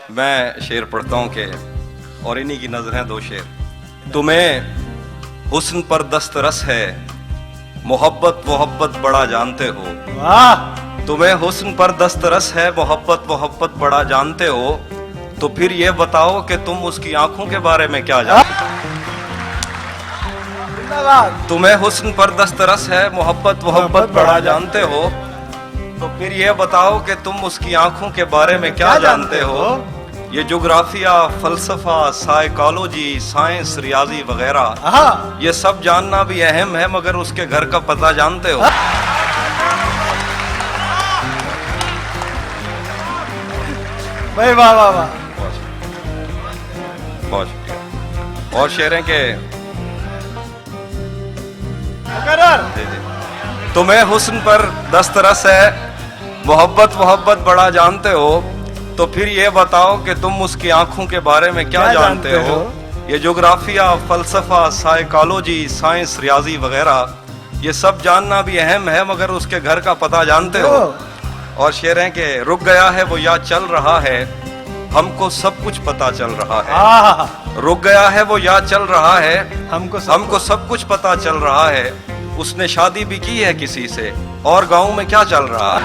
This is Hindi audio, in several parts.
मैं शेर पढ़ता हूँ कि और इन्हीं की नजर हैं दो शेर। तुम्हें हुस्न पर दस्तरस है, मोहब्बत मोहब्बत बड़ा जानते हो। वाह। तुम्हें हुस्न पर दस्तरस है, मोहब्बत मोहब्बत बड़ा जानते हो, तो फिर ये बताओ कि तुम उसकी आंखों के बारे में क्या जानते हो। तुम्हें हुस्न पर दस्तरस है, मोहब्बत मोहब्बत बड़ा जानते हो, तो फिर ये बताओ कि तुम उसकी आंखों के बारे में क्या जानते हो। ये जोग्राफिया, फलसफा, साइकोलॉजी, साइंस, रियाजी वगैरह ये सब जानना भी अहम है, मगर उसके घर का पता जानते हो। भाई वाह वाह वाह। बहुत शुक्रिया। और शेर हैं के तुम्हें हुस्न पर दस्तरस है, मोहब्बत मोहब्बत बड़ा जानते हो, तो फिर ये बताओ कि तुम उसकी आंखों के बारे में क्या जानते हो। ये जोग्राफिया, फलसफा, साइकोलॉजी, साइंस, रियाजी वगैरह ये सब जानना भी अहम है, मगर उसके घर का पता जानते हो। और शेर हैं कि रुक गया है वो या चल रहा है, हमको सब कुछ पता चल रहा है। रुक गया है वो या चल रहा है, हमको सब कुछ पता चल रहा है। उसने शादी भी की है किसी से, और गांव में क्या चल रहा है।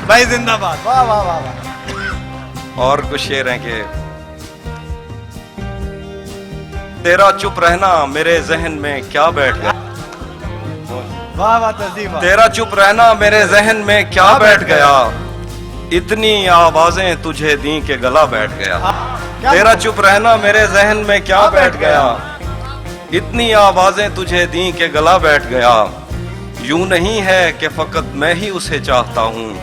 भाई जिंदाबाद। वाह वाह वाह वाह। और कुछ शेर हैं कि तेरा चुप रहना मेरे जहन में क्या बैठ गया। वाह वाह तहजीब। तेरा चुप रहना मेरे जहन में क्या बैठ गया, इतनी आवाजें तुझे दी के गला बैठ गया। तेरा चुप रहना मेरे जहन में क्या बैठ गया, इतनी आवाजें तुझे दी के गला बैठ गया। यूं नहीं है कि फकत मैं ही उसे चाहता हूँ,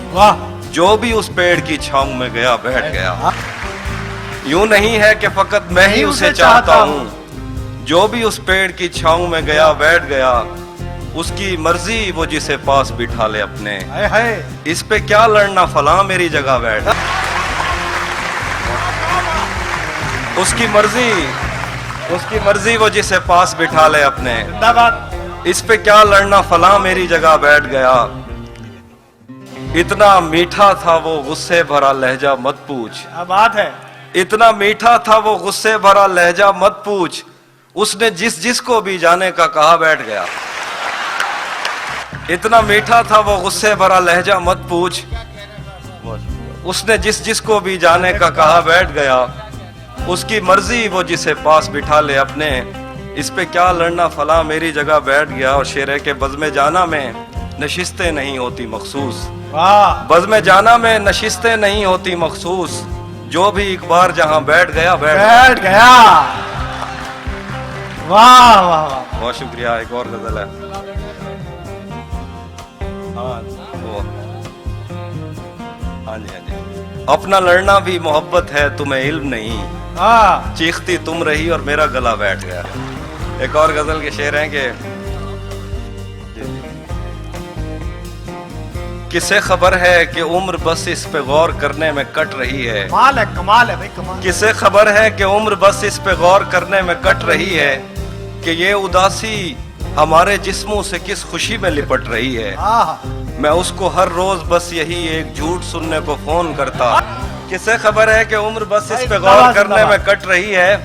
जो भी उस पेड़ की छांव में गया बैठ गया। यूं नहीं है कि फकत मैं ही उसे चाहता हूँ, जो भी उस पेड़ की छांव में गया बैठ गया। उसकी मर्जी वो जिसे पास बिठा ले अपने, इस पे क्या लड़ना फला मेरी जगह बैठ। उसकी मर्जी वो जिसे पास बिठा ले अपने, इस पे क्या लड़ना फला मेरी जगह बैठ गया। इतना मीठा था वो गुस्से भरा लहजा मत पूछ। बात है। इतना मीठा था वो गुस्से भरा लहजा मत पूछ, उसने जिसको भी जाने का कहा बैठ गया। इतना मीठा था वो गुस्से भरा लहजा मत पूछ, उसने जिसको भी जाने का कहा बैठ गया। उसकी मर्जी वो जिसे पास बिठा ले अपने, इस पे क्या लड़ना फला मेरी जगह बैठ गया। और शेर है के बज़्म जाना में नशिस्तें नहीं होती मखसूस। बज़्म जाना में नशिस्तें नहीं होती मखसूस, जो भी एक बार जहां बैठ गया बैठ गया। वाह वाह वाह। बहुत शुक्रिया। एक और गजल है। हाँ जी। अपना लड़ना भी मोहब्बत है, तुम्हें इल्म नहीं, चीखती तुम रही और मेरा गला बैठ गया। एक और गजल के शेर हैं कि किसे खबर है कि उम्र बस इस पे गौर करने में कट रही है। कमाल है भाई कमाल। किसे खबर है कि उम्र बस इस पे गौर करने में कट रही है, कि ये उदासी हमारे जिस्मों से किस खुशी में लिपट रही है। मैं उसको हर रोज बस यही एक झूठ सुनने को फोन करता। किसे खबर है कि उम्र बस इस पे गौर करने में कट रही है,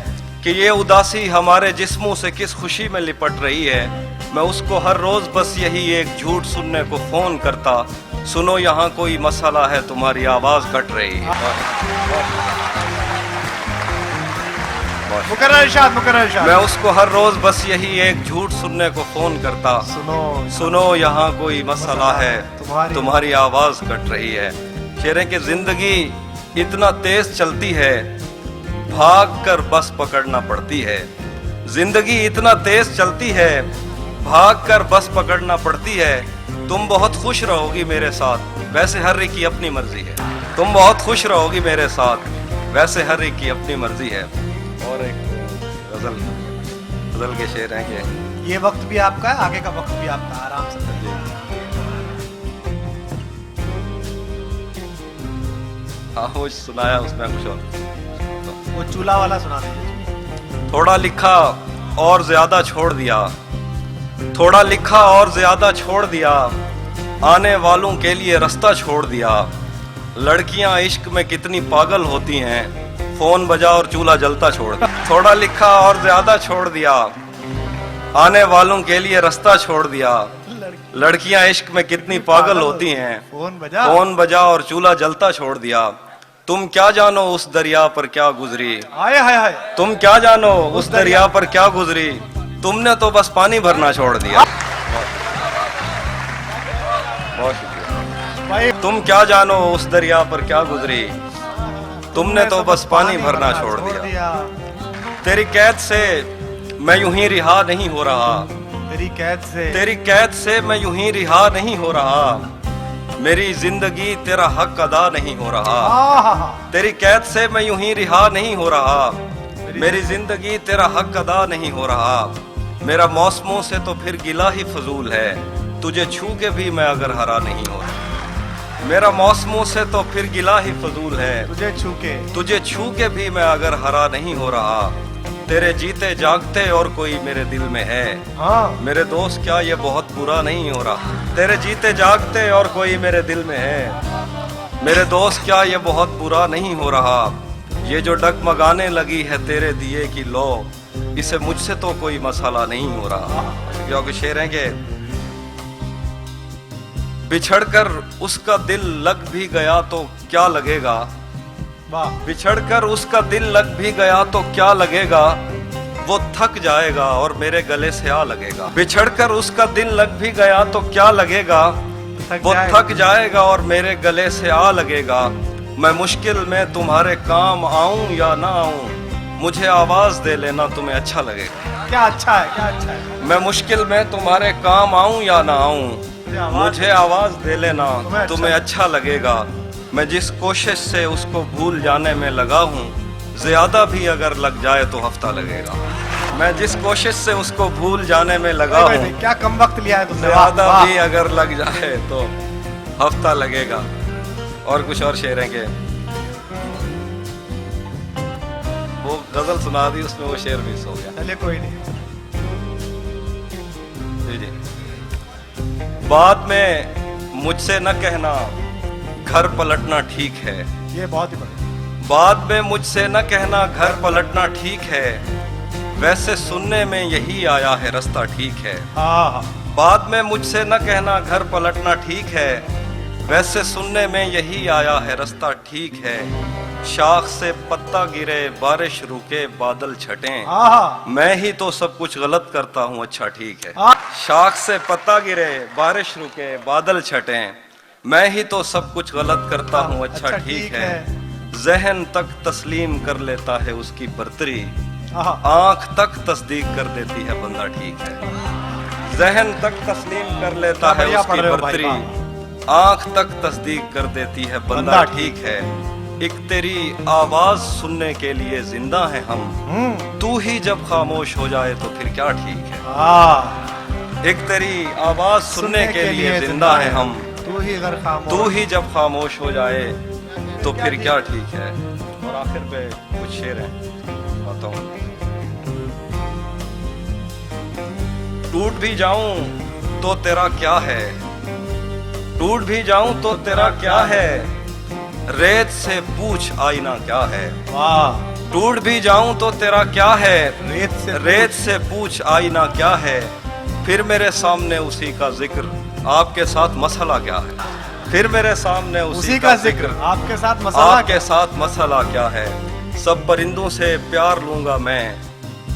कि ये उदासी हमारे जिस्मों से किस खुशी में लिपट रही है। मैं उसको हर रोज बस यही एक झूठ सुनने को फोन करता। सुनो यहाँ कोई मसला है, तुम्हारी आवाज कट रही है। मुकर्रर इरशाद। मैं उसको हर रोज बस यही एक झूठ सुनने को फोन करता। सुनो यहाँ कोई मसला है, तुम्हारी आवाज कट रही है। शेर की जिंदगी इतना तेज चलती है, भाग कर बस पकड़ना पड़ती है। जिंदगी इतना तेज चलती है, भाग कर बस पकड़ना पड़ती है। तुम बहुत खुश रहोगी मेरे साथ, वैसे हर एक की अपनी मर्जी है। तुम बहुत खुश रहोगी मेरे साथ, वैसे हर एक की अपनी मर्जी है। और एक गजल के शेर हैं कि ये वक्त भी आपका है, आगे का वक्त भी आपका, आराम से हाँ वो सुनाया उसमें कुछ और। वो चूल्हा वाला सुना दीजिए। थोड़ा लिखा और ज्यादा छोड़ दिया, थोड़ा लिखा और ज्यादा छोड़ दिया, आने वालों के लिए रास्ता छोड़ दिया। लड़कियां इश्क में कितनी पागल होती हैं, फोन बजा और चूल्हा जलता छोड़ दिया। थोड़ा लिखा और ज्यादा छोड़ दिया, आने वालों के लिए रास्ता छोड़ दिया। लड़कियां इश्क में कितनी पागल होती हैं, फोन बजा और चूल्हा जलता छोड़ दिया। तुम क्या जानो उस दरिया पर क्या गुजरी, हाय हाय हाय, तुम क्या जानो उस दरिया पर क्या गुजरी, तुमने तो बस पानी भरना छोड़ दिया। बहुत शुक्रिया भाई। तुम क्या जानो उस दरिया पर क्या गुजरी, तुमने तो बस पानी भरना छोड़ दिया। तेरी कैद से मैं यूं ही रिहा नहीं हो रहा, तेरी कैद से मैं यूं ही रिहा नहीं हो रहा। मेरी जिंदगी तेरा हक अदा नहीं हो रहा। तेरी कैद से मैं यूं ही रिहा नहीं हो रहा। मेरी जिंदगी तेरा हक अदा नहीं हो रहा। मेरा मौसमों से तो फिर गिला ही फजूल है, तुझे छू के भी मैं अगर हरा नहीं हो रहा। मेरा मौसमों से तो फिर गिला ही फजूल है, तुझे छू के भी मैं अगर हरा नहीं हो रहा। तेरे जीते जागते और कोई मेरे दिल में है, मेरे दोस्त क्या ये बहुत बुरा नहीं हो रहा। तेरे जीते जागते और कोई मेरे दिल में है, मेरे दोस्त क्या ये बहुत बुरा नहीं हो रहा। ये जो डगमगाने लगी है तेरे दिए की लो, इसे मुझसे तो कोई मसला नहीं हो रहा। क्योंकि शेर है कि बिछड़कर उसका दिल लग भी गया तो क्या लगेगा, बिछड़कर उसका दिल लग भी गया तो क्या लगेगा। वो थक जाएगा और मेरे गले से आ लगेगा। बिछड़कर उसका दिल लग भी गया तो क्या लगेगा, वो थक जाएगा और मेरे गले से आ लगेगा। मैं मुश्किल में तुम्हारे काम आऊं या ना आऊं, मुझे आवाज दे लेना तुम्हें अच्छा लगेगा। क्या अच्छा है, क्या अच्छा है। मैं मुश्किल में तुम्हारे काम आऊं या ना आऊं, मुझे आवाज दे लेना तुम्हें अच्छा लगेगा। मैं जिस कोशिश से उसको भूल जाने में लगा हूँ, ज्यादा भी अगर लग जाए तो हफ्ता लगेगा। मैं जिस कोशिश से उसको भूल जाने में लगा हूँ, क्या कम वक्त लिया है तुमने, ज्यादा भी अगर लग जाए तो हफ्ता लगेगा। और कुछ और शेर हैं के वो गजल सुना दी, उसमें वो शेर मिस हो गया। चलिए कोई नहीं। जी जी। बाद में मुझसे न कहना घर पलटना ठीक है, ये बहुत ही बढ़िया। बाद में मुझसे न कहना घर पलटना ठीक है, वैसे सुनने में यही आया है रास्ता ठीक है। बाद में मुझसे न कहना घर पलटना ठीक है, वैसे सुनने में यही आया है रास्ता ठीक है। शाख से पत्ता गिरे बारिश रुके बादल छटें, मैं ही तो सब कुछ गलत करता हूँ अच्छा ठीक है। शाख से पत्ता गिरे बारिश रुके बादल छटें, मैं ही तो सब कुछ गलत करता हूँ अच्छा ठीक है। जहन तक तस्लीम कर लेता है उसकी बर्तरी, आंख तक तस्दीक कर देती है बंदा ठीक है। जहन तक तस्लीम कर लेता है उसकी बर्तरी, आंख तक तस्दीक कर देती है बंदा ठीक है। एक तेरी आवाज सुनने के लिए जिंदा है हम, तू ही जब खामोश हो जाए तो फिर क्या ठीक है। एक तेरी आवाज सुनने के लिए जिंदा है हम, तू ही जब खामोश हो जाए तो फिर क्या ठीक है। और आखिर पे कुछ शेर हैं, बताता हूँ। टूट भी जाऊं तो तेरा क्या है, टूट भी जाऊं तो तेरा क्या है, रेत से पूछ आईना क्या है। टूट भी जाऊं तो तेरा क्या है, रेत से पूछ आईना क्या है। फिर मेरे सामने उसी का जिक्र, आपके साथ मसला क्या है। फिर मेरे सामने उसी का जिक्र, आपके साथ मसला क्या है। सब परिंदों से प्यार लूंगा मैं,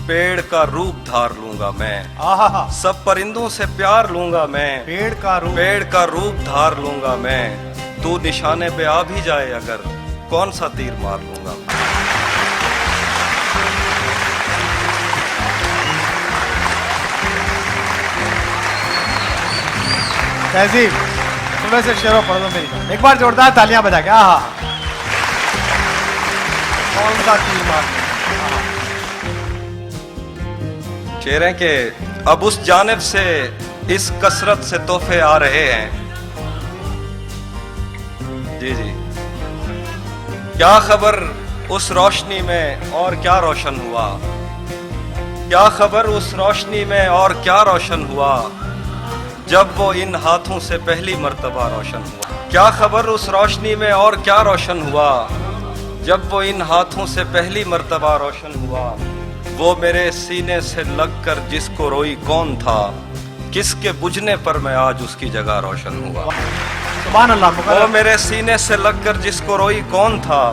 पेड़ का रूप धार लूंगा मैं। सब परिंदों से प्यार लूंगा मैं, पेड़ का रूप धार लूंगा मैं। तू निशाने पे आ भी जाए अगर, कौन सा तीर मार लूंगा। तहजीब, थोड़े से शेरों पढ़ दो मेरी, एक बार जोरदार तालियां बजा के। कौन सा तीर मार। शेर है कि अब उस जानिब से इस कसरत से तोहफे आ रहे हैं। जी जी। क्या खबर उस रोशनी में और क्या रोशन हुआ, क्या खबर उस रोशनी में और क्या रोशन हुआ। जब वो इन हाथों से पहली मर्तबा रोशन हुआ। क्या खबर उस रोशनी में और क्या रोशन हुआ, जब वो इन हाथों से पहली मर्तबा रोशन हुआ। वो मेरे सीने से लगकर जिसको रोई कौन था, किसके बुझने पर मैं आज उसकी जगह रोशन हुआ। सुभान अल्लाह। वो मुकर्रम। मेरे सीने से लगकर जिसको रोई कौन था,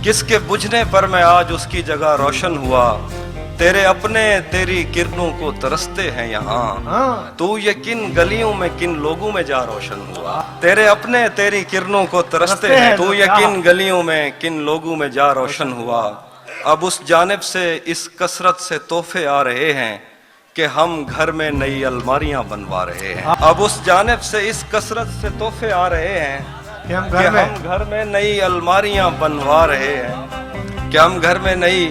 किसके बुझने पर मैं आज उसकी जगह रोशन हुआ। तेरे अपने तेरी किरणों को तरसते हैं यहाँ, हाँ। तू ये किन गलियों में किन लोगों में जा रोशन हुआ। तेरे अपने तेरी किरणों को तरसते हैं, तू ये किन गलियों में किन लोगों में जा रोशन हुआ। अब उस जानिब से इस कसरत से तोहफे आ रहे हैं कि हम घर में नई अलमारियां बनवा रहे हैं। अब उस जानिब से इस कसरत से तोहफे आ रहे हैं कि हम कि हम घर में नई अलमारियां बनवा रहे हैं, कि हम घर में नई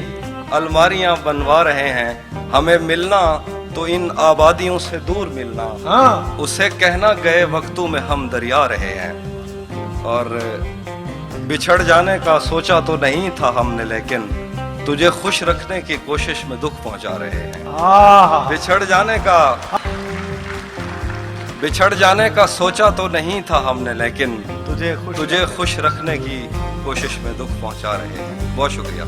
अलमारियां बनवा रहे हैं। हमें मिलना तो इन आबादियों से दूर मिलना, हाँ। उसे कहना गए वक्तों में हम दरिया रहे हैं। और बिछड़ जाने का सोचा तो नहीं था हमने, लेकिन तुझे खुश रखने की कोशिश में दुख पहुंचा रहे हैं। आहा। बिछड़ जाने का सोचा तो नहीं था हमने, लेकिन तुझे तुझे खुश रखने की कोशिश में दुख पहुंचा रहे हैं। बहुत शुक्रिया।